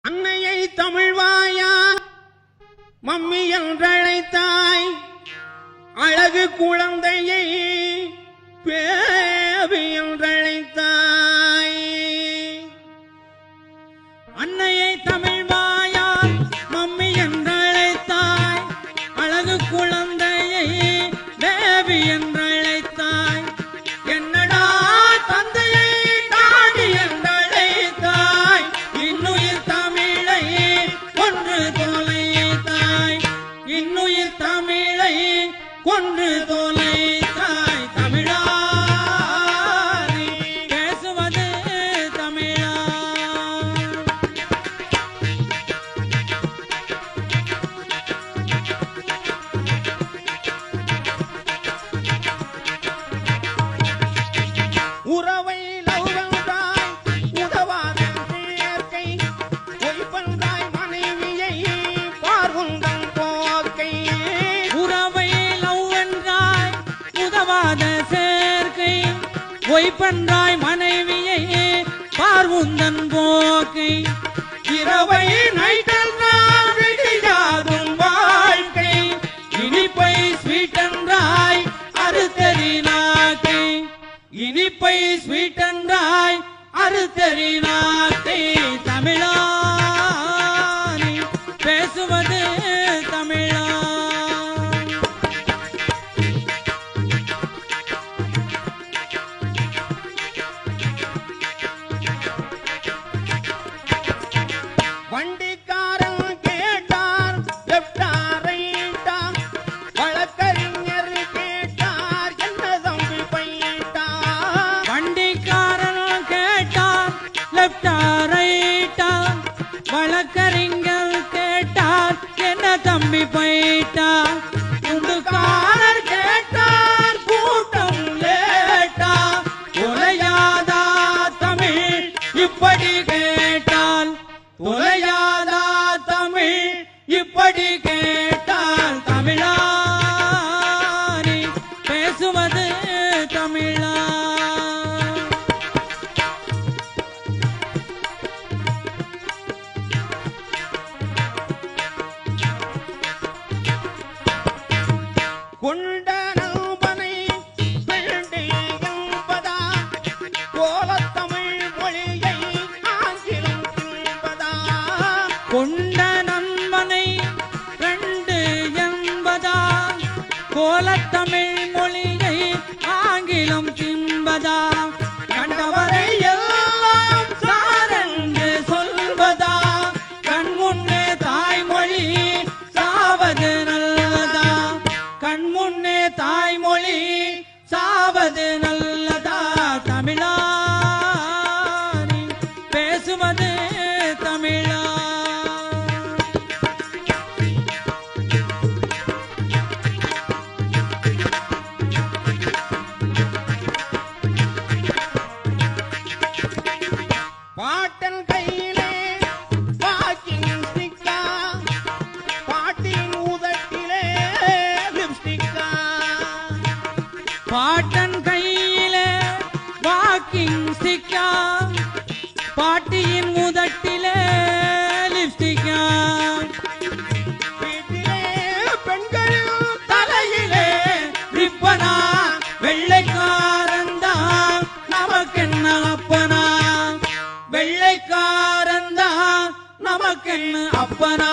அன்னையை தமிழ்வாயா மம்மி என்றழைத்தாய், அழகு குழந்தையை பேபி என்றழைத்தாய். அன்னையை தமிழ்வாயா மம்மி என்றழைத்தாய், அழகு குழந்தையை பேபி என்றழைத்தாய். என்னடா தந்தையை தாடி என்றழைத்தாய், இன்னுயிர் தமிழை கொன்று தொலைத்தாய், இன்னுயிர் தமிழை கொன்று தொலைத்தாய். தமிழா நீ பேசுவது தமிழா? உறவை லவ்வென்றாய் உதவாத சேர்க்கை, பொய்பன்றாய் மனைவியை பார்வுந்தன் போக்கை. உறவை லவ்வென்றாய் உதவாத சேர்க்கை, பொய்பன்றாய் மனைவியை பார்வுந்தன் போக்கை. இரவை நைட்டென்றால் விடியாதும் வாழ்க்கை, இனிப்பை ஸ்வீட்டன்றாய் அறுத்தறினாக்கை, இனிப்பை ஸ்வீட்டன்றாய் அறுத்தறினாக்கை. தமிழா நீ பேசுவது தமிழா? வண்டிக்காரன் கேட்டார் லெப்டா ரைட்டா, வழக்கறிஞர் கேட்டார் என்ன தம்பி பையிட்டா. வண்டிக்காரன் கேட்டார் லெப்டா ரைட்டா, வழக்கறிஞர் கேட்டார் என்ன தம்பி போயிட்டா. துண்டுக்காரர் கேட்டார் கூட்டம் லேட்டா, தொலையாதா தமிழ் இப்படி கேட்டால், தொலையாதா தமிழ் இப்படி கேட்டால். தமிழா நீ பேசுவது தமிழா? கொண்ட நல்பனை பெண்டே என்பதா, கோலத்தமிழ் மொழியை ஆங்கிலம் தின்பதா. கொண்ட நண்பனை ரெண்டு என்பதா, கோலத்தமிழ் மொழியை ஆங்கிலம் தின்பதா. கண்டவரை எல்லாம் சாரென்று சொல்வதா, கண்முன்னே தாய்மொழி சாவது நல்லதா, கண்முன்னே தாய்மொழி சாவது நல்லதா. தமிழா நீ பேசுவது தமிழா? பாட்டன் கையிலே வாக்கிங் ஸ்டிக்கா, பாட்டின் உதட்டிலே லிப்ஸ்டிக்கா. பாட்டன் கையிலே வாக்கிங் ஸ்டிக்கா, பாட்டியின் முதட்டிலே லிப்ஸ்டிக்கா. வீட்டிலே பெண்கள் தலையிலே ரிப்பனா வெள்ளைக்காரந்தா நமக்கென்ன அப்பனா, வெள்ளைக்காரந்தா நமக்கென்ன அப்பனா.